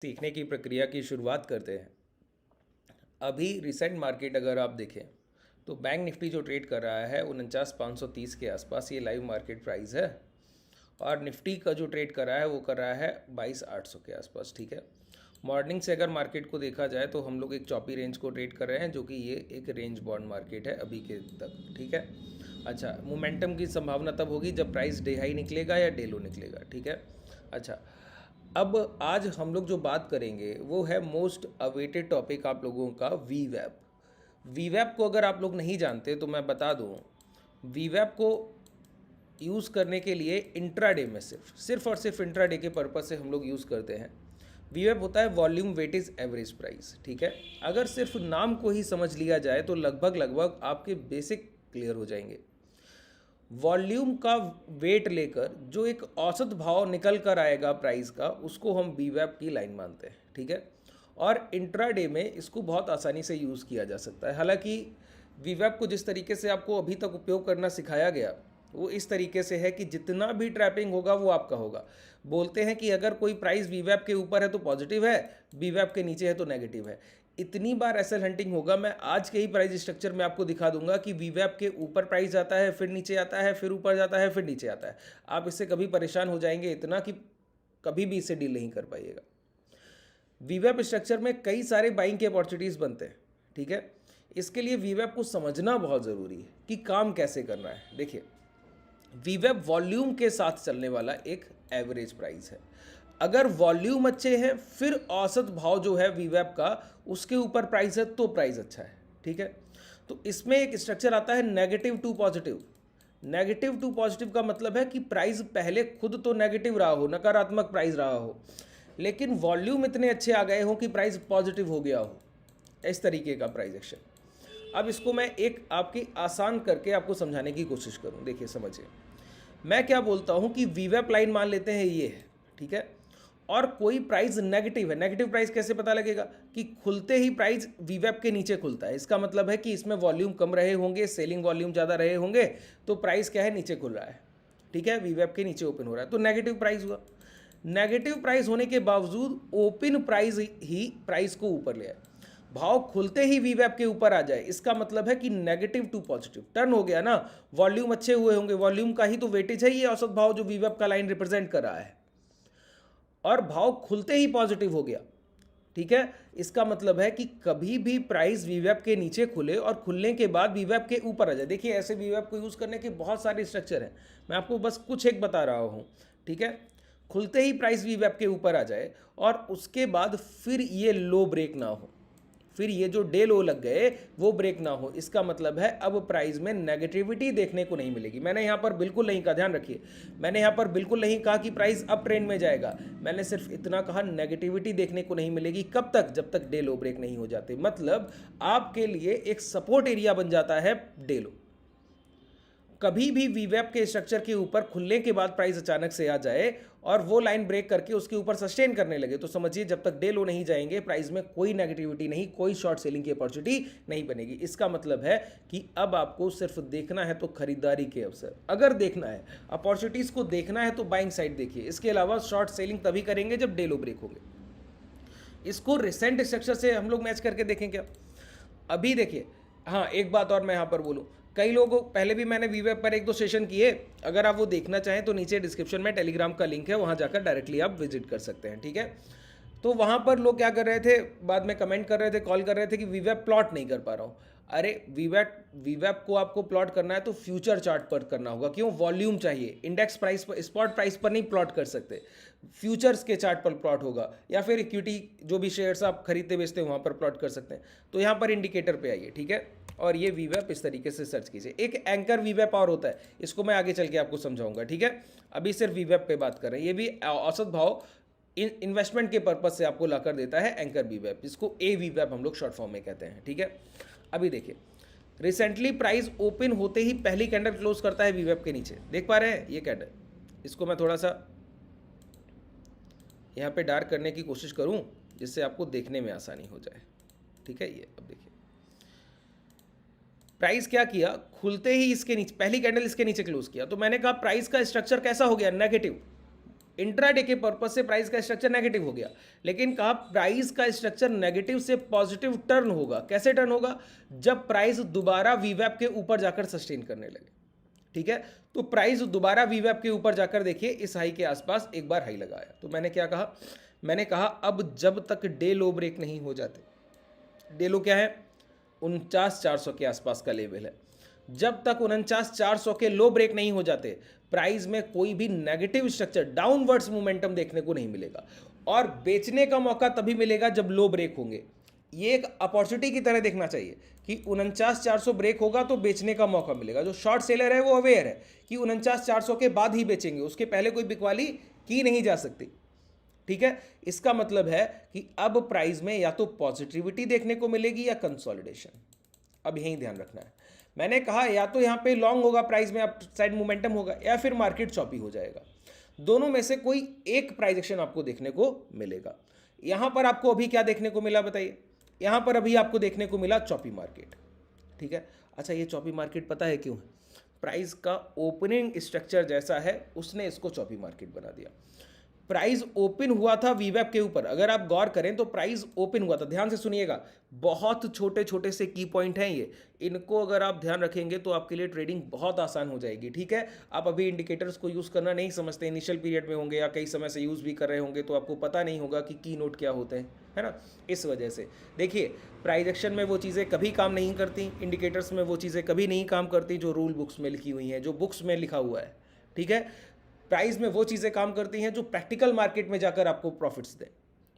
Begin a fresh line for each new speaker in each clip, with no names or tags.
सीखने की प्रक्रिया की शुरुआत करते हैं। अभी रिसेंट मार्केट अगर आप देखें तो बैंक निफ्टी जो ट्रेड कर रहा है 49,530 के आसपास, ये लाइव मार्केट प्राइस है। और निफ्टी का जो ट्रेड कर रहा है वो कर रहा है 22,800 के आसपास। ठीक है, मॉर्निंग से अगर मार्केट को देखा जाए तो हम लोग एक चौपी रेंज को ट्रेड कर रहे हैं, जो कि ये एक रेंज बॉन्ड मार्केट है अभी के तक। ठीक है, अच्छा, मोमेंटम की संभावना तब होगी जब प्राइस डे हाई निकलेगा या डे लो निकलेगा। ठीक है, अच्छा, अब आज हम लोग जो बात करेंगे वो है मोस्ट अवेटेड टॉपिक आप लोगों का, वी वैप। वी वैप को अगर आप लोग नहीं जानते तो मैं बता दूं, वी वैप को यूज़ करने के लिए इंट्राडे में सिर्फ और सिर्फ इंट्राडे के पर्पज़ से हम लोग यूज़ करते हैं। वी वैप होता है वॉल्यूम वेटेज एवरेज प्राइस। ठीक है, अगर सिर्फ नाम को ही समझ लिया जाए तो लगभग लगभग आपके बेसिक क्लियर हो जाएंगे। वॉल्यूम का वेट लेकर जो एक औसत भाव निकल कर आएगा प्राइस का, उसको हम वीवैप की लाइन मानते हैं। ठीक है, और इंट्राडे में इसको बहुत आसानी से यूज़ किया जा सकता है। हालांकि वीवैप को जिस तरीके से आपको अभी तक उपयोग करना सिखाया गया वो इस तरीके से है कि जितना भी ट्रैपिंग होगा वो आपका होगा। बोलते हैं कि अगर कोई प्राइस वीवैप के ऊपर है तो पॉजिटिव है, वीवैप के नीचे है तो नेगेटिव है। इतनी बार एसएल हंटिंग होगा, मैं आज के ही प्राइस स्ट्रक्चर में आपको दिखा दूंगा कि वीवैप के ऊपर प्राइस जाता है, फिर नीचे आता है, फिर ऊपर जाता है, फिर नीचे आता है। आप इससे कभी परेशान हो जाएंगे इतना कि कभी भी इसे डील नहीं कर पाइएगा। वीवैप स्ट्रक्चर में कई सारे बाइंग के अपॉर्चुनिटीज़ बनते हैं। ठीक है, इसके लिए वीवैप को समझना बहुत ज़रूरी है कि काम कैसे करना है। देखिए, वीवैप वॉल्यूम के साथ चलने वाला एक एवरेज प्राइस है। अगर वॉल्यूम अच्छे हैं फिर औसत भाव जो है वीवैप का उसके ऊपर प्राइस है तो प्राइस अच्छा है। ठीक है, तो इसमें एक स्ट्रक्चर आता है negative to positive. Negative to positive का मतलब है कि प्राइस पहले खुद तो नेगेटिव रहा हो, नकारात्मक प्राइस रहा हो, लेकिन वॉल्यूम इतने अच्छे आ गए हो कि प्राइस पॉजिटिव हो गया हो। इस तरीके का प्राइस एक्शन। अब इसको मैं एक आपकी आसान करके आपको समझाने की कोशिश करूं। देखिए, समझिए, मैं क्या बोलता हूं कि वीवैप लाइन मान लेते हैं ये है। ठीक है, और कोई प्राइस नेगेटिव है। नेगेटिव प्राइस कैसे पता लगेगा? कि खुलते ही प्राइस वीवैप के नीचे खुलता है, इसका मतलब है कि इसमें वॉल्यूम कम रहे होंगे, सेलिंग वॉल्यूम ज़्यादा रहे होंगे, तो प्राइस क्या है, नीचे खुल रहा है। ठीक है, वीवैप के नीचे ओपन हो रहा है तो नेगेटिव प्राइस हुआ। नेगेटिव प्राइस होने के बावजूद ओपन प्राइस ही प्राइस को ऊपर ले आए, भाव खुलते ही वीवैप के ऊपर आ जाए, इसका मतलब है कि नेगेटिव टू पॉजिटिव टर्न हो गया ना। वॉल्यूम अच्छे हुए होंगे, वॉल्यूम का ही तो वेटेज है ये औसत भाव जो वीवैप का लाइन रिप्रेजेंट कर रहा है, और भाव खुलते ही पॉजिटिव हो गया। ठीक है, इसका मतलब है कि कभी भी प्राइस वीवैप के नीचे खुले और खुलने के बाद वीवैप के ऊपर आ जाए। देखिए, ऐसे वीवैप को यूज़ करने के बहुत सारे स्ट्रक्चर हैं, मैं आपको बस कुछ एक बता रहा हूँ। ठीक है, खुलते ही प्राइस वीवैप के ऊपर आ जाए और उसके बाद फिर ये लो ब्रेक ना हो, फिर ये जो डे लो लग गए वो ब्रेक ना हो, इसका मतलब है अब प्राइस में नेगेटिविटी देखने को नहीं मिलेगी। मैंने यहाँ पर बिल्कुल नहीं कहा, ध्यान रखिए, मैंने यहाँ पर बिल्कुल नहीं कहा कि प्राइस अप ट्रेंड में जाएगा। मैंने सिर्फ इतना कहा नेगेटिविटी देखने को नहीं मिलेगी। कब तक? जब तक डे लो ब्रेक नहीं हो जाते। मतलब आपके लिए एक सपोर्ट एरिया बन जाता है डे लो। कभी भी वीवैप के स्ट्रक्चर के ऊपर खुलने के बाद प्राइस अचानक से आ जाए और वो लाइन ब्रेक करके उसके ऊपर सस्टेन करने लगे, तो समझिए जब तक डे लो नहीं जाएंगे प्राइस में कोई नेगेटिविटी नहीं, कोई शॉर्ट सेलिंग की अपॉर्चुनिटी नहीं बनेगी। इसका मतलब है कि अब आपको सिर्फ देखना है तो खरीदारी के अवसर, अगर देखना है अपॉर्चुनिटीज़ को देखना है तो बाइंग साइड देखिए। इसके अलावा शॉर्ट सेलिंग तभी करेंगे जब डे लो ब्रेक होंगे। इसको रिसेंट स्ट्रक्चर से हम लोग मैच करके देखें क्या? अभी देखिए, हाँ, एक बात और मैं यहाँ पर बोलूँ, कई लोगों, पहले भी मैंने वीवैप पर एक दो सेशन किए, अगर आप वो देखना चाहें तो नीचे डिस्क्रिप्शन में टेलीग्राम का लिंक है, वहाँ जाकर डायरेक्टली आप विजिट कर सकते हैं। ठीक है, तो वहाँ पर लोग क्या कर रहे थे, बाद में कमेंट कर रहे थे, कॉल कर रहे थे कि वीवैप प्लॉट नहीं कर पा रहा हूँ। अरे वीवैप को आपको प्लॉट करना है तो फ्यूचर चार्ट पर करना होगा। क्यों? वॉल्यूम चाहिए, इंडेक्स प्राइस पर, स्पॉट प्राइस पर नहीं प्लॉट कर सकते, फ्यूचर्स के चार्ट पर प्लॉट होगा, या फिर इक्विटी जो भी शेयर्स आप खरीदते बेचते हैं वहाँ पर प्लॉट कर सकते हैं। तो यहाँ पर इंडिकेटर पे आइए। ठीक है, और ये वीवैप इस तरीके से सर्च कीजिए। एक एंकर वीवैप और होता है, इसको मैं आगे चल के आपको समझाऊंगा। ठीक है, अभी सिर्फ वीवैप पे बात कर रहे हैं। ये भी औसत भाव इन्वेस्टमेंट के पर्पज से आपको लाकर देता है एंकर वीवैप, जिसको ए वीवैप हम लोग शॉर्ट फॉर्म में कहते हैं। ठीक है, अभी देखिए, रिसेंटली प्राइस ओपन होते ही पहली कैंडल क्लोज करता है वीवैप के नीचे, देख पा रहे हैं ये कैंडल। इसको मैं थोड़ा सा यहाँ पे डार्क करने की कोशिश करूँ जिससे आपको देखने में आसानी हो जाए। ठीक है, ये अब देखिए प्राइस क्या किया, खुलते ही इसके नीचे, पहली कैंडल इसके नीचे क्लोज किया, तो मैंने कहा प्राइस का स्ट्रक्चर कैसा हो गया, नेगेटिव। इंट्राडे के पर्पज से प्राइस का स्ट्रक्चर नेगेटिव हो गया, लेकिन कहा प्राइस का स्ट्रक्चर नेगेटिव से पॉजिटिव टर्न होगा। कैसे टर्न होगा? जब प्राइस दोबारा वीवैप के ऊपर जाकर सस्टेन करने लगे। ठीक है, तो प्राइस दोबारा वीवैप के ऊपर जाकर देखिए इस हाई के आसपास एक बार हाई लगाया। तो मैंने क्या कहा? मैंने कहा अब जब तक डे लो ब्रेक नहीं हो जाते, डे लो क्या है? 49,400 के आसपास का लेवल है। जब तक 49,400 के लो ब्रेक नहीं हो जाते, प्राइस में कोई भी नेगेटिव स्ट्रक्चर डाउनवर्ड्स मोमेंटम देखने को नहीं मिलेगा। और बेचने का मौका तभी मिलेगा जब लो ब्रेक होंगे। ये एक अपॉर्चुनिटी की तरह देखना चाहिए कि 49,400 ब्रेक होगा तो बेचने का मौका मिलेगा। जो शॉर्ट सेलर है वो अवेयर है कि 49,400 के बाद ही बेचेंगे, उसके पहले कोई बिकवाली की नहीं जा सकती। ठीक है, इसका मतलब है कि अब प्राइस में या तो पॉजिटिविटी देखने को मिलेगी या कंसोलिडेशन। अब यही ध्यान रखना है। मैंने कहा या तो यहां पे लॉन्ग होगा, प्राइस में अप साइड मोमेंटम होगा, या फिर मार्केट चॉपी हो जाएगा। दोनों में से कोई एक प्राइस एक्शन आपको देखने को मिलेगा। यहां पर आपको अभी क्या देखने को मिला बताइए? यहां पर अभी आपको देखने को मिला चॉपी मार्केट। ठीक है, अच्छा ये चॉपी मार्केट पता है क्यों है? प्राइस का ओपनिंग स्ट्रक्चर जैसा है उसने इसको चॉपी मार्केट बना दिया। प्राइस ओपन हुआ था वीवैप के ऊपर, अगर आप गौर करें तो प्राइस ओपन हुआ था। ध्यान से सुनिएगा, बहुत छोटे छोटे से की पॉइंट हैं ये, इनको अगर आप ध्यान रखेंगे तो आपके लिए ट्रेडिंग बहुत आसान हो जाएगी। ठीक है, आप अभी इंडिकेटर्स को यूज़ करना नहीं समझते, इनिशियल पीरियड में होंगे या कई समय से यूज़ भी कर रहे होंगे, तो आपको पता नहीं होगा कि की नोट क्या होते हैं, है ना। इस वजह से देखिए, प्राइस एक्शन में वो चीज़ें कभी काम नहीं करती, इंडिकेटर्स में वो चीज़ें कभी नहीं काम करती जो रूल बुक्स में लिखी हुई हैं, जो बुक्स में लिखा हुआ है। ठीक है, प्राइस में वो चीज़ें काम करती हैं जो प्रैक्टिकल मार्केट में जाकर आपको प्रॉफिट्स दें।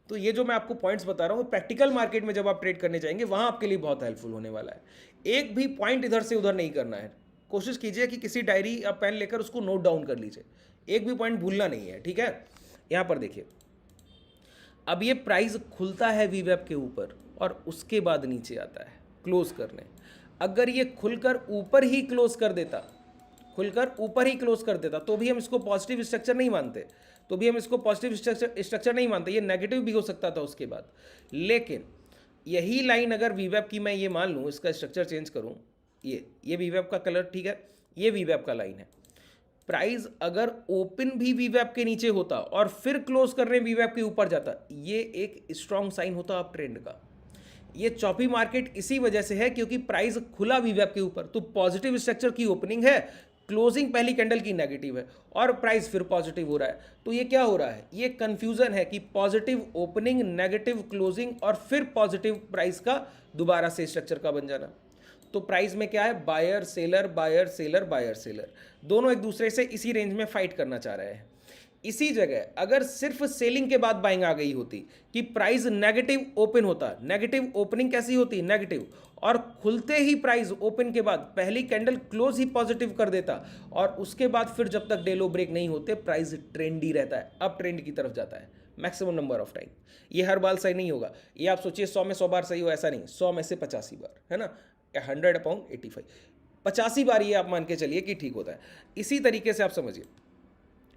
तो ये जो मैं आपको पॉइंट्स बता रहा हूँ, प्रैक्टिकल मार्केट में जब आप ट्रेड करने जाएंगे वहाँ आपके लिए बहुत हेल्पफुल होने वाला है। एक भी पॉइंट इधर से उधर नहीं करना है। कोशिश कीजिए कि किसी डायरी या पेन लेकर उसको नोट डाउन कर लीजिए, एक भी पॉइंट भूलना नहीं है। ठीक है, यहाँ पर देखिए, अब ये प्राइस खुलता है वीवैप के ऊपर और उसके बाद नीचे आता है क्लोज करने। अगर ये खुलकर ऊपर ही क्लोज कर देता, खुलकर ऊपर ही क्लोज कर देता, तो भी हम इसको पॉजिटिव स्ट्रक्चर नहीं मानते, तो भी हम इसको पॉजिटिव स्ट्रक्चर नहीं मानते, ये नेगेटिव भी हो सकता था उसके बाद। लेकिन यही लाइन अगर वीवैप की मैं ये मान लूँ, इसका स्ट्रक्चर चेंज करूँ, ये वीवैप का कलर, ठीक है, ये वीवैप का लाइन है। प्राइस अगर ओपन भी वीवैप के नीचे होता और फिर क्लोज करने वीवैप के ऊपर जाता, ये एक स्ट्रॉन्ग साइन होता अप ट्रेंड का। ये चॉपी मार्केट इसी वजह से है क्योंकि प्राइस खुला वीवैप के ऊपर, तो पॉजिटिव स्ट्रक्चर की ओपनिंग है, क्लोजिंग पहली कैंडल की नेगेटिव है और प्राइस फिर पॉजिटिव हो रहा है। तो ये क्या हो रहा है? ये कंफ्यूजन है कि पॉजिटिव ओपनिंग, नेगेटिव क्लोजिंग और फिर पॉजिटिव प्राइस का दोबारा से स्ट्रक्चर का बन जाना। तो प्राइस में क्या है? Buyer seller, buyer seller, buyer seller, दोनों एक दूसरे से इसी रेंज में फाइट करना चाह रहे हैं। इसी जगह अगर सिर्फ सेलिंग के बाद बाइंग आ गई होती कि प्राइस नेगेटिव ओपन होता, नेगेटिव ओपनिंग कैसी होती? नेगेटिव, और खुलते ही प्राइस ओपन के बाद पहली कैंडल क्लोज ही पॉजिटिव कर देता और उसके बाद फिर जब तक डे लो ब्रेक नहीं होते प्राइस ट्रेंडी रहता है, अप ट्रेंड की तरफ जाता है मैक्सिमम नंबर ऑफ टाइम। ये हर बार सही नहीं होगा, ये आप सोचिए 100 में 100 बार सही हो, ऐसा नहीं, 100 में से 85 बार, है ना, 100/85, 85 बार ये आप मान के चलिए कि ठीक होता है। इसी तरीके से आप समझिए,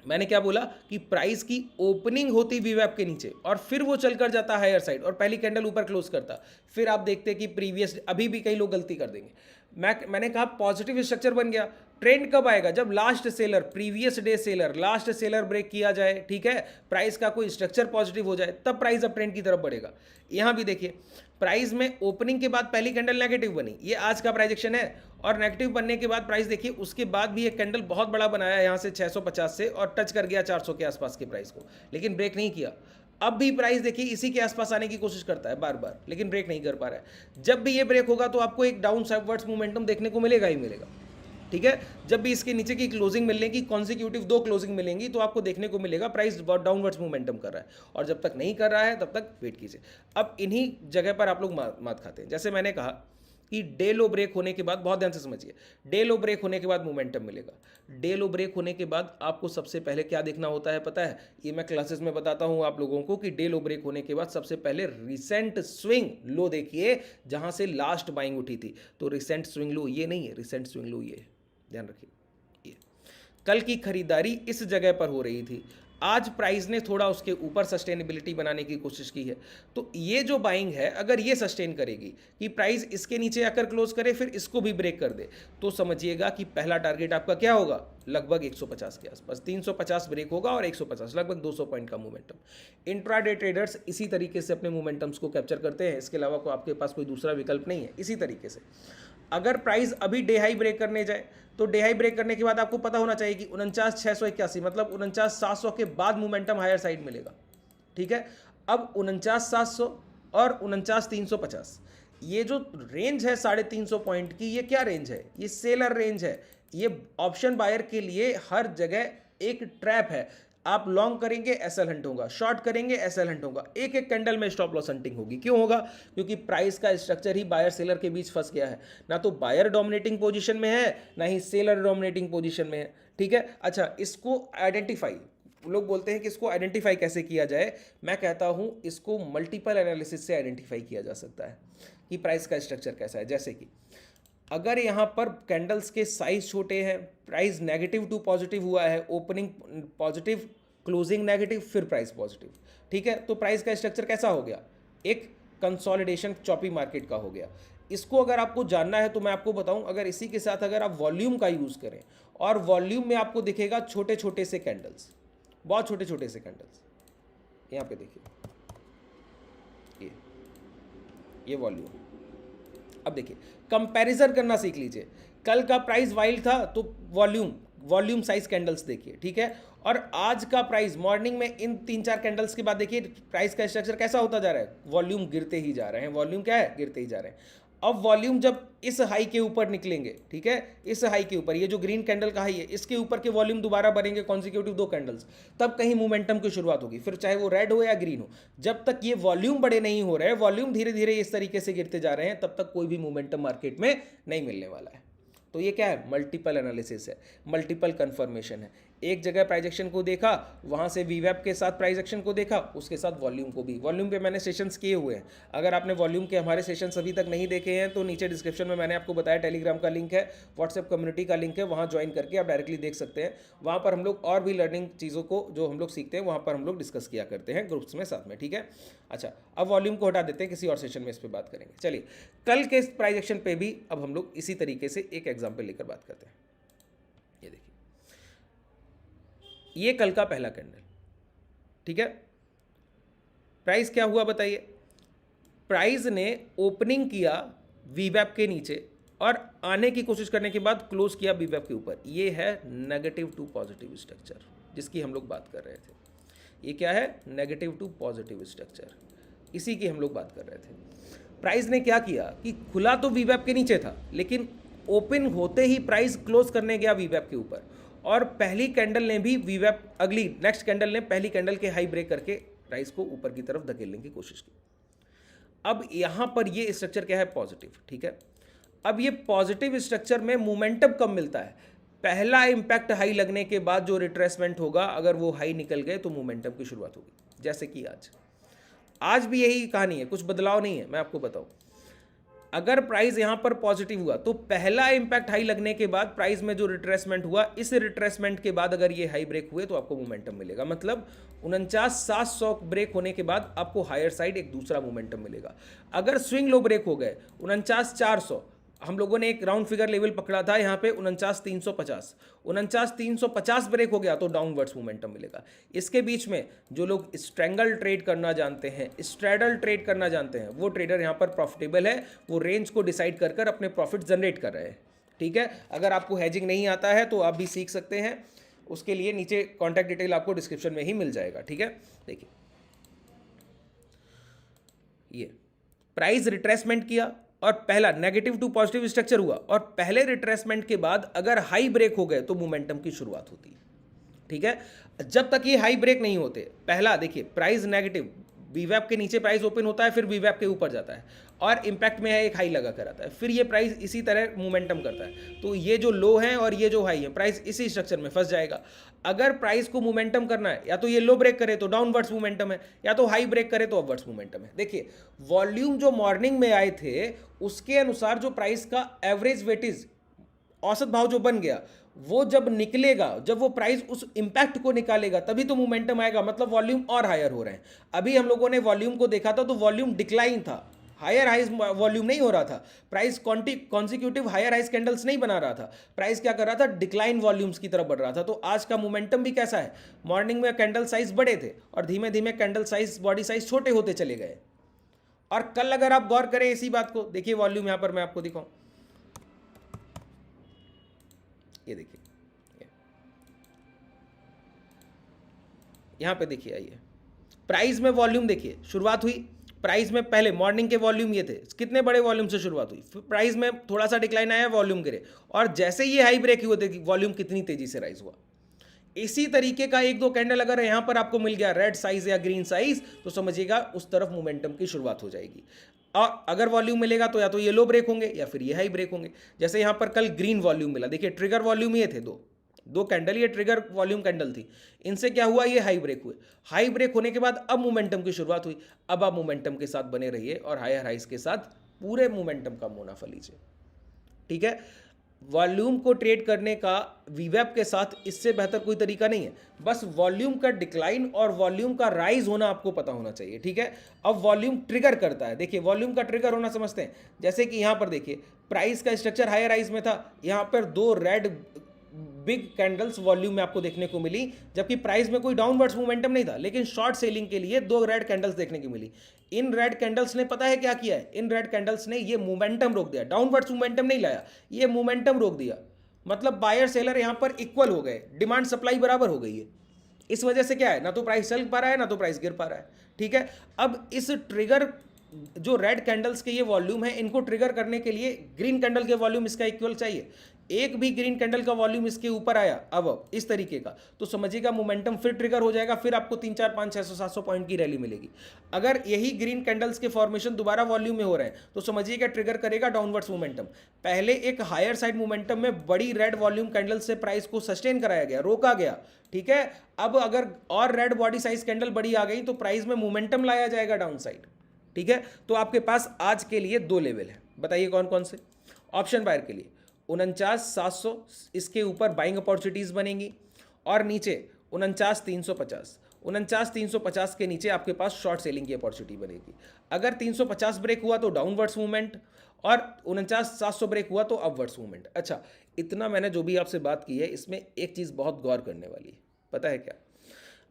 मैंने क्या बोला कि प्राइस की ओपनिंग होती वीवैप के नीचे और फिर वो चलकर जाता हायर साइड और पहली कैंडल ऊपर क्लोज करता, फिर आप देखते कि प्रीवियस, अभी भी कई लोग गलती कर देंगे, मैंने कहा पॉजिटिव स्ट्रक्चर बन गया। ट्रेंड कब आएगा? जब last seller, previous day seller, last seller break किया जाए, ठीक है, प्राइस का कोई स्ट्रक्चर पॉजिटिव हो जाए, तब प्राइस अब ट्रेंड की तरफ बढ़ेगा। यहां भी देखिए, प्राइस में ओपनिंग के बाद पहली कैंडल नेगेटिव बनी, ये आज का प्राइजेक्शन है, और नेगेटिव बनने के बाद प्राइस देखिए उसके बाद भी एक कैंडल बहुत बड़ा बनाया यहां से 650 से और टच कर गया 400 के आसपास के प्राइस को, लेकिन ब्रेक नहीं किया। अब भी प्राइस देखिए इसी के आसपास आने की कोशिश करता है बार बार, लेकिन ब्रेक नहीं कर पा रहा है। जब भी ये ब्रेक होगा तो आपको एक डाउन साइडवर्ड्स मोमेंटम देखने को मिलेगा ही मिलेगा। ठीक है, जब भी इसके नीचे की क्लोजिंग मिलने की, कॉन्सिक्यूटिव 2 क्लोजिंग मिलेंगी तो आपको देखने को मिलेगा प्राइस डाउनवर्ड्स मोमेंटम कर रहा है, और जब तक नहीं कर रहा है तब तक वेट कीजिए। अब इन्हीं जगह पर आप लोग मात खाते हैं। जैसे मैंने कहा कि डे लो ब्रेक होने के बाद, बहुत ध्यान से समझिए, डे लो ब्रेक होने के बाद मोमेंटम मिलेगा। डे लो ब्रेक होने के बाद आपको सबसे पहले क्या देखना होता है पता है? ये मैं क्लासेस में बताता हूं आप लोगों को कि डे लो ब्रेक होने के बाद सबसे पहले रिसेंट स्विंग लो देखिए, जहां से लास्ट बाइंग उठी थी। तो रिसेंट स्विंग लो ये नहीं है, रिसेंट स्विंग लो ये, ध्यान रखिए। ये कल की खरीदारी इस जगह पर हो रही थी, आज प्राइस ने थोड़ा उसके ऊपर सस्टेनेबिलिटी बनाने की कोशिश की है। तो ये जो बाइंग है अगर ये सस्टेन करेगी कि प्राइस इसके नीचे आकर क्लोज करे फिर इसको भी ब्रेक कर दे, तो समझिएगा कि पहला टारगेट आपका क्या होगा, लगभग 150 के आसपास। 350 ब्रेक होगा और 150 लगभग 200 पॉइंट का मोमेंटम। इंट्राडे ट्रेडर्स इसी तरीके से अपने मोमेंटम्स को कैप्चर करते हैं, इसके अलावा आपके पास कोई दूसरा विकल्प नहीं है। इसी तरीके से अगर प्राइस अभी डे हाई ब्रेक करने जाए तो डे हाई ब्रेक करने के बाद आपको पता होना चाहिए कि 49,681 मतलब 49,700 के बाद मोमेंटम हायर साइड मिलेगा। ठीक है, अब 49,700 और 49,350 ये जो रेंज है 350 पॉइंट की, ये क्या रेंज है, ये सेलर रेंज है। ये ऑप्शन बायर के लिए हर जगह एक ट्रैप है। आप लॉन्ग करेंगे एसएल हंट होगा, शॉर्ट करेंगे एसएल हंट होगा, एक एक कैंडल में स्टॉप लॉस हंटिंग होगी। क्यों होगा, क्योंकि प्राइस का स्ट्रक्चर ही बायर सेलर के बीच फंस गया है। ना तो बायर डोमिनेटिंग पोजीशन में है ना ही सेलर डोमिनेटिंग पोजीशन में है। ठीक है, अच्छा इसको आइडेंटिफाई, लोग बोलते हैं कि इसको आइडेंटिफाई कैसे किया जाए, मैं कहता हूं इसको मल्टीपल एनालिसिस से आइडेंटिफाई किया जा सकता है कि प्राइस का स्ट्रक्चर कैसा है। जैसे कि अगर यहाँ पर कैंडल्स के साइज छोटे हैं, प्राइस नेगेटिव टू पॉजिटिव हुआ है, ओपनिंग पॉजिटिव, क्लोजिंग नेगेटिव, फिर प्राइस पॉजिटिव। ठीक है, तो प्राइस का स्ट्रक्चर कैसा हो गया, एक कंसोलिडेशन चॉपी मार्केट का हो गया। इसको अगर आपको जानना है तो मैं आपको बताऊं, अगर इसी के साथ अगर आप वॉल्यूम का यूज़ करें और वॉल्यूम में आपको दिखेगा छोटे छोटे से कैंडल्स, बहुत छोटे छोटे से कैंडल्स, यहाँ पे देखिए ये वॉल्यूम। अब देखिए कंपैरिजन करना सीख लीजिए। कल का प्राइस वाइल्ड था तो वॉल्यूम साइज कैंडल्स देखिए। ठीक है, और आज का प्राइस मॉर्निंग में इन 3-4 कैंडल्स के बाद देखिए प्राइस का स्ट्रक्चर कैसा होता जा रहा है, वॉल्यूम गिरते ही जा रहे हैं। वॉल्यूम क्या है, गिरते ही जा रहे हैं। अब वॉल्यूम जब इस हाई के ऊपर निकलेंगे, ठीक है, इस हाई के ऊपर, ये जो ग्रीन कैंडल का हाई है इसके ऊपर के वॉल्यूम दोबारा बढ़ेंगे कॉन्सिक्यूटिव 2 कैंडल्स, तब कहीं मोमेंटम की शुरुआत होगी। फिर चाहे वो रेड हो या ग्रीन हो, जब तक ये वॉल्यूम बड़े नहीं हो रहे, वॉल्यूम धीरे धीरे इस तरीके से गिरते जा रहे हैं, तब तक कोई भी मोमेंटम मार्केट में नहीं मिलने वाला है। तो ये क्या है, मल्टीपल एनालिसिस है, मल्टीपल कंफर्मेशन है। एक जगह प्राइस एक्शन को देखा, वहाँ से वीवैप के साथ प्राइस एक्शन को देखा, उसके साथ वॉल्यूम को भी। वॉल्यूम पे मैंने सेशंस किए हुए हैं, अगर आपने वॉल्यूम के हमारे सेशंस अभी तक नहीं देखे हैं तो नीचे डिस्क्रिप्शन में मैंने आपको बताया टेलीग्राम का लिंक है, व्हाट्सएप कम्युनिटी का लिंक है, वहाँ ज्वाइन करके आप डायरेक्टली देख सकते हैं। वहाँ पर हम लोग और भी लर्निंग चीज़ों को जो हम लोग सीखते हैं वहाँ पर हम लोग डिस्कस किया करते हैं ग्रुप्स में साथ में। ठीक है, अच्छा अब वॉल्यूम को हटा देते हैं, किसी और सेशन में इस पर बात करेंगे। चलिए कल के प्राइस एक्शन पे भी अब हम लोग इसी तरीके से एक एग्जाम्पल लेकर बात करते हैं। ये देखिए, ये कल का पहला कैंडल, ठीक है, प्राइस क्या हुआ बताइए। प्राइस ने ओपनिंग किया वीवैप के नीचे और आने की कोशिश करने के बाद क्लोज किया वीवैप के ऊपर। ये है नेगेटिव टू पॉजिटिव स्ट्रक्चर जिसकी हम लोग बात कर रहे थे। ये क्या है, नेगेटिव टू पॉजिटिव स्ट्रक्चर, इसी की हम लोग बात कर रहे थे। प्राइस ने क्या किया कि खुला तो वीवैप के नीचे था, लेकिन ओपन होते ही प्राइस क्लोज करने गया वीवैप के ऊपर, और पहली कैंडल ने भी वीवैप, अगली नेक्स्ट कैंडल ने पहली कैंडल के हाई ब्रेक करके प्राइस को ऊपर की तरफ धकेलने की कोशिश की। अब यहां पर ये स्ट्रक्चर क्या है, पॉजिटिव। ठीक है, अब ये पॉजिटिव स्ट्रक्चर में मोमेंटम कब मिलता है, पहला इंपैक्ट हाई लगने के बाद जो रिट्रेसमेंट होगा, अगर वो हाई निकल गए तो मोमेंटम की शुरुआत होगी। जैसे कि आज भी यही कहानी है, कुछ बदलाव नहीं है। मैं आपको बताऊं, अगर प्राइस यहां पर पॉजिटिव हुआ तो पहला इंपैक्ट हाई लगने के बाद प्राइस में जो रिट्रेसमेंट हुआ, इस रिट्रेसमेंट के बाद अगर ये हाई ब्रेक हुए तो आपको मोमेंटम मिलेगा। मतलब 49,700 ब्रेक होने के बाद आपको हायर साइड एक दूसरा मोमेंटम मिलेगा। अगर स्विंग लो ब्रेक हो गए 49,400, हम लोगों ने एक राउंड फिगर लेवल पकड़ा था यहाँ पे 49,350, 49,350 ब्रेक हो गया तो डाउनवर्ड्स मोमेंटम मिलेगा। इसके बीच में जो लोग स्ट्रैंगल ट्रेड करना जानते हैं, स्ट्रैडल ट्रेड करना जानते हैं, वो ट्रेडर यहाँ पर प्रॉफिटेबल है, वो रेंज को डिसाइड कर कर अपने प्रॉफिट जनरेट कर रहे हैं। ठीक है, अगर आपको हैजिंग नहीं आता है तो आप भी सीख सकते हैं, उसके लिए नीचे कॉन्टैक्ट डिटेल आपको डिस्क्रिप्शन में ही मिल जाएगा। ठीक है, देखिए ये प्राइस रिट्रेसमेंट किया और पहला नेगेटिव टू पॉजिटिव स्ट्रक्चर हुआ, और पहले रिट्रेसमेंट के बाद अगर हाई ब्रेक हो गए तो मोमेंटम की शुरुआत होती है। ठीक है, जब तक ये हाई ब्रेक नहीं होते, पहला देखिए प्राइस नेगेटिव, वीवैप के नीचे प्राइस ओपन होता है, फिर वीवैप के ऊपर जाता है और इंपैक्ट में है एक हाई लगा कर आता है, फिर ये प्राइस इसी तरह मोमेंटम करता है। तो ये जो लो है और ये जो हाई है, प्राइस इसी स्ट्रक्चर में फंस जाएगा। अगर प्राइस को मोमेंटम करना है, या तो ये लो ब्रेक करे तो डाउनवर्ड्स मोमेंटम है, या तो हाई ब्रेक करे तो अपवर्ड्स मोमेंटम है। देखिए वॉल्यूम जो मॉर्निंग में आए थे उसके अनुसार जो प्राइस का एवरेज वेटेज, औसत भाव जो बन गया, वो जब निकलेगा, जब वो प्राइस उस इंपैक्ट को निकालेगा तभी तो मोमेंटम आएगा, मतलब वॉल्यूम और हायर हो रहे हैं। अभी हम लोगों ने वॉल्यूम को देखा था तो वॉल्यूम डिक्लाइन था, हायर हाइज वॉल्यूम नहीं हो रहा था, price consecutive higher highs candles नहीं बना रहा था, प्राइस क्या कर रहा था, डिक्लाइन वॉल्यूम्स की तरफ बढ़ रहा था। तो आज का मोमेंटम भी कैसा है, मॉर्निंग में कैंडल साइज बड़े थे और धीमे धीमे कैंडल साइज, बॉडी साइज छोटे होते चले गए। और कल अगर आप गौर करें इसी बात को, देखिए वॉल्यूम यहां पर मैं आपको दिखाऊं, ये देखिए, यहां पे देखिए, आइए प्राइस में वॉल्यूम देखिए, शुरुआत हुई प्राइस में, पहले मॉर्निंग के वॉल्यूम ये थे, कितने बड़े वॉल्यूम से शुरुआत हुई, प्राइस में थोड़ा सा डिक्लाइन आया, वॉल्यूम गिरे, और जैसे ये हाई ब्रेक हुए थे वॉल्यूम कितनी तेजी से राइज हुआ। इसी तरीके का एक दो कैंडल अगर यहां पर आपको मिल गया रेड साइज या ग्रीन साइज, तो समझिएगा उस तरफ मोमेंटम की शुरुआत हो जाएगी। और अगर वॉल्यूम मिलेगा तो या तो ये लो ब्रेक होंगे या फिर ये हाई ब्रेक होंगे। जैसे यहां पर कल ग्रीन वॉल्यूम मिला, देखिए ट्रिगर वॉल्यूम ये थे, दो कैंडल, ये ट्रिगर वॉल्यूम कैंडल थी, इनसे क्या हुआ, ये हाई ब्रेक हुए। हाई ब्रेक होने के बाद अब मोमेंटम की शुरुआत हुई। अब आप मोमेंटम के साथ बने रहिए और हायर हाइस के साथ पूरे मोमेंटम का मुनाफा लीजिए, ठीक है। वॉल्यूम को ट्रेड करने का वीवैप के साथ इससे बेहतर कोई तरीका नहीं है, बस वॉल्यूम का डिक्लाइन और वॉल्यूम का राइज होना आपको पता होना चाहिए, ठीक है। अब वॉल्यूम ट्रिगर करता है, देखिए वॉल्यूम का ट्रिगर होना समझते हैं, जैसे कि यहां पर देखिए प्राइस का स्ट्रक्चर हायर राइज में था, यहां पर दो रेड बिग कैंडल्स वॉल्यूम में आपको देखने को मिली, जबकि प्राइस में कोई डाउनवर्ड्स मोमेंटम नहीं था, लेकिन शॉर्ट सेलिंग के लिए दो रेड कैंडल्स देखने की मिली। इन रेड कैंडल्स ने पता है क्या किया है, इन रेड कैंडल्स ने ये मोमेंटम रोक दिया, डाउनवर्ड्स मोमेंटम नहीं लाया, ये मोमेंटम रोक दिया, मतलब बायर सेलर यहां पर इक्वल हो गए, डिमांड सप्लाई बराबर हो गई है। इस वजह से क्या है, ना तो प्राइस चल पा रहा है ना तो प्राइस गिर पा रहा है, ठीक है। अब इस ट्रिगर, जो रेड कैंडल्स के ये वॉल्यूम है, इनको ट्रिगर करने के लिए ग्रीन कैंडल के वॉल्यूम इसका इक्वल चाहिए। एक भी ग्रीन कैंडल का वॉल्यूम इसके ऊपर आया अब इस तरीके का, तो समझिएगा मोमेंटम फिर ट्रिगर हो जाएगा, फिर आपको 3, 4, 5, 600, 700 पॉइंट की रैली मिलेगी। अगर यही ग्रीन कैंडल्स के फॉर्मेशन दोबारा वॉल्यूम में हो रहे हैं तो समझिएगा ट्रिगर करेगा डाउनवर्ड्स मोमेंटम। पहले एक हायर साइड मोमेंटम में बड़ी रेड वॉल्यूम कैंडल से प्राइस को सस्टेन कराया गया, रोका गया, ठीक है। अब अगर और रेड बॉडी साइज कैंडल बड़ी आ गई तो प्राइस में मोमेंटम लाया जाएगा डाउन साइड, ठीक है। तो आपके पास आज के लिए दो लेवल है, बताइए कौन कौन से। ऑप्शन बायर के लिए 49,700, इसके ऊपर बाइंग अपॉर्चुनिटीज बनेंगी, और नीचे 49,350, 49,350 के नीचे आपके पास शॉर्ट सेलिंग की अपॉर्चुनिटी बनेगी। अगर 350 ब्रेक हुआ तो डाउनवर्ड्स मूवमेंट, और 49,700 ब्रेक हुआ तो अपवर्ड्स मूवमेंट। अच्छा, इतना मैंने जो भी आपसे बात की है, इसमें एक चीज़ बहुत गौर करने वाली है, पता है क्या,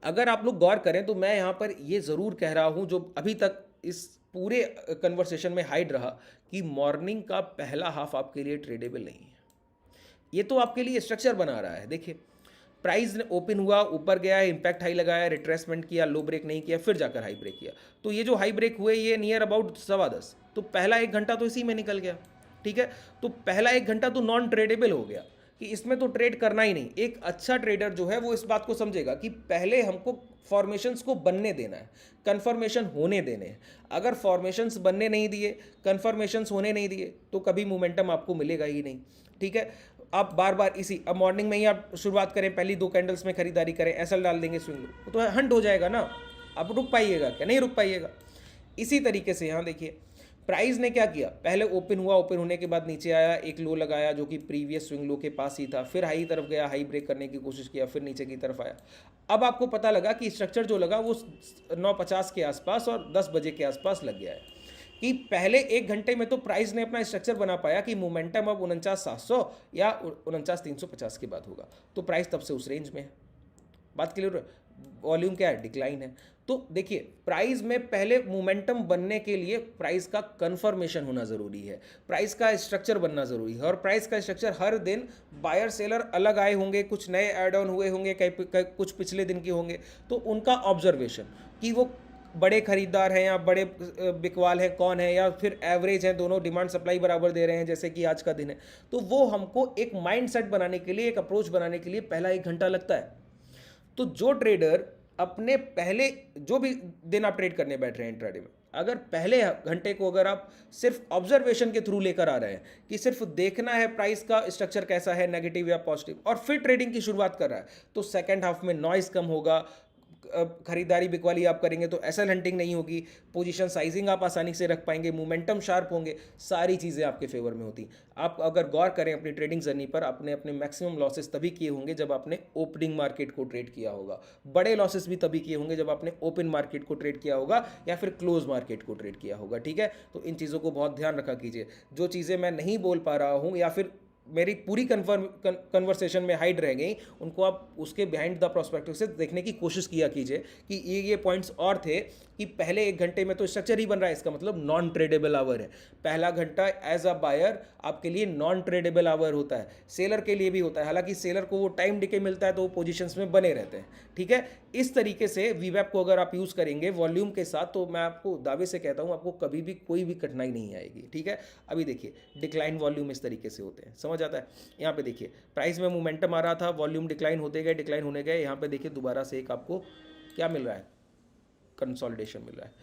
अगर आप लोग गौर करें तो मैं यहाँ पर ये ज़रूर कह रहा हूँ, जो अभी तक इस पूरे कन्वर्सेशन में हाइड रहा, कि मॉर्निंग का पहला हाफ आपके लिए ट्रेडेबल नहीं है। ये तो आपके लिए स्ट्रक्चर बना रहा है, देखिए प्राइस ओपन हुआ, ऊपर गया, इंपैक्ट हाई लगाया, रिट्रेसमेंट किया, लो ब्रेक नहीं किया, फिर जाकर हाई ब्रेक किया। तो ये जो हाई ब्रेक हुए ये नियर अबाउट 10:15, तो पहला 1 घंटा तो इसी में निकल गया, ठीक है। तो पहला 1 घंटा तो नॉन ट्रेडेबल हो गया, कि इसमें तो ट्रेड करना ही नहीं। एक अच्छा ट्रेडर जो है वो इस बात को समझेगा कि पहले हमको फॉर्मेशंस को बनने देना है, कन्फर्मेशन होने देने हैं। अगर फॉर्मेशंस बनने नहीं दिए, कन्फर्मेशंस होने नहीं दिए, तो कभी मोमेंटम आपको मिलेगा ही नहीं, ठीक है। आप बार बार अब मॉर्निंग में ही आप शुरुआत करें, पहली 2 कैंडल्स में खरीदारी करें, एसएल डाल देंगे स्विंग लो, तो हंट हो जाएगा ना, आप रुक पाइएगा क्या, नहीं रुक पाइएगा। इसी तरीके से यहाँ देखिए प्राइस ने क्या किया, पहले ओपन हुआ, ओपन होने के बाद नीचे आया, एक लो लगाया जो कि प्रीवियस स्विंग लो के पास ही था, फिर हाई तरफ गया, हाई ब्रेक करने की कोशिश किया, फिर नीचे की तरफ आया। अब आपको पता लगा कि स्ट्रक्चर जो लगा वो 9:50 के आसपास और 10 बजे के आसपास लग गया है, कि पहले 1 घंटे में तो प्राइस ने अपना स्ट्रक्चर बना पाया कि मोमेंटम अब 49,700 या 49,350 के बाद होगा, तो प्राइस तब से उस रेंज में है। बात क्लियर है, वॉल्यूम क्या है, डिक्लाइन है। तो देखिए प्राइस में पहले मोमेंटम बनने के लिए प्राइस का कंफर्मेशन होना ज़रूरी है, प्राइस का स्ट्रक्चर बनना ज़रूरी है, और प्राइस का स्ट्रक्चर हर दिन बायर सेलर अलग आए होंगे, कुछ नए ऐड ऑन हुए होंगे, कुछ पिछले दिन के होंगे, तो उनका ऑब्जर्वेशन कि वो बड़े खरीदार हैं या बड़े बिकवाल हैं, कौन है, या फिर एवरेज हैं, दोनों डिमांड सप्लाई बराबर दे रहे हैं जैसे कि आज का दिन है, तो वो हमको एक माइंड सेट बनाने के लिए, एक अप्रोच बनाने के लिए पहला 1 घंटा लगता है। तो जो ट्रेडर अपने पहले, जो भी दिन आप ट्रेड करने बैठ रहे हैं इंट्राडे में, अगर पहले घंटे को अगर आप सिर्फ ऑब्जर्वेशन के थ्रू लेकर आ रहे हैं कि सिर्फ देखना है प्राइस का स्ट्रक्चर कैसा है, नेगेटिव या पॉजिटिव, और फिर ट्रेडिंग की शुरुआत कर रहा है, तो सेकंड हाफ में नॉइज कम होगा, खरीदारी बिकवाली आप करेंगे तो एसएल हंटिंग नहीं होगी, पोजीशन साइजिंग आप आसानी से रख पाएंगे, मोमेंटम शार्प होंगे, सारी चीज़ें आपके फेवर में होती। आप अगर गौर करें अपनी ट्रेडिंग जर्नी पर, आपने अपने मैक्सिमम लॉसेस तभी किए होंगे जब आपने ओपनिंग मार्केट को ट्रेड किया होगा, बड़े लॉसेस भी तभी किए होंगे जब आपने ओपन मार्केट को ट्रेड किया होगा या फिर क्लोज मार्केट को ट्रेड किया होगा। ठीक है, तो इन चीज़ों को बहुत ध्यान रखा कीजिए। जो चीज़ें मैं नहीं बोल पा रहा हूँ या फिर मेरी पूरी कन्वर्सेशन में हाइड रह गई, उनको आप उसके बिहाइंड द प्रोस्पेक्टिव से देखने की कोशिश किया कीजिए कि ये पॉइंट्स और थे कि पहले 1 घंटे में तो स्ट्रक्चर ही बन रहा है, इसका मतलब नॉन ट्रेडेबल आवर है। पहला घंटा एज अ बायर आपके लिए नॉन ट्रेडेबल आवर होता है, सेलर के लिए भी होता है, हालांकि सेलर को वो टाइम डिके मिलता है तो वो पोजीशंस में बने रहते हैं। ठीक है, इस तरीके से वीवैप को अगर आप यूज़ करेंगे वॉल्यूम के साथ, तो मैं आपको दावे से कहता हूँ आपको कभी भी कोई भी कठिनाई नहीं आएगी। ठीक है, अभी देखिए डिक्लाइन वॉल्यूम इस तरीके से होते हैं, समझ आता है। यहाँ पे देखिए प्राइस में मोमेंटम आ रहा था, वॉल्यूम डिक्लाइन होते गए, डिक्लाइन होने गए, यहाँ पे देखिए दोबारा से एक आपको क्या मिल रहा है, कंसोलिडेशन मिल रहा है,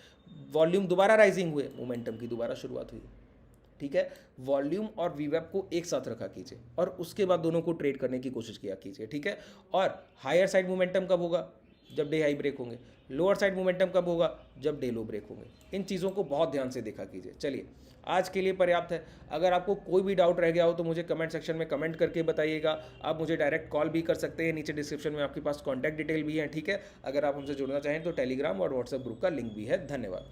वॉल्यूम दोबारा राइजिंग हुए, मोमेंटम की दोबारा शुरुआत हुई। ठीक है, वॉल्यूम और वीवेप को एक साथ रखा कीजिए और उसके बाद दोनों को ट्रेड करने की कोशिश किया कीजिए। ठीक है, और हायर साइड मोमेंटम कब होगा, जब डे हाई ब्रेक होंगे, लोअर साइड मोमेंटम कब होगा, जब डे लो ब्रेक होंगे। इन चीज़ों को बहुत ध्यान से देखा कीजिए। चलिए, आज के लिए पर्याप्त है। अगर आपको कोई भी डाउट रह गया हो तो मुझे कमेंट सेक्शन में कमेंट करके बताइएगा। आप मुझे डायरेक्ट कॉल भी कर सकते हैं, नीचे डिस्क्रिप्शन में आपके पास कॉन्टैक्ट डिटेल भी है। ठीक है, अगर आप हमसे जुड़ना चाहें तो टेलीग्राम और व्हाट्सएप ग्रुप का लिंक भी है। धन्यवाद।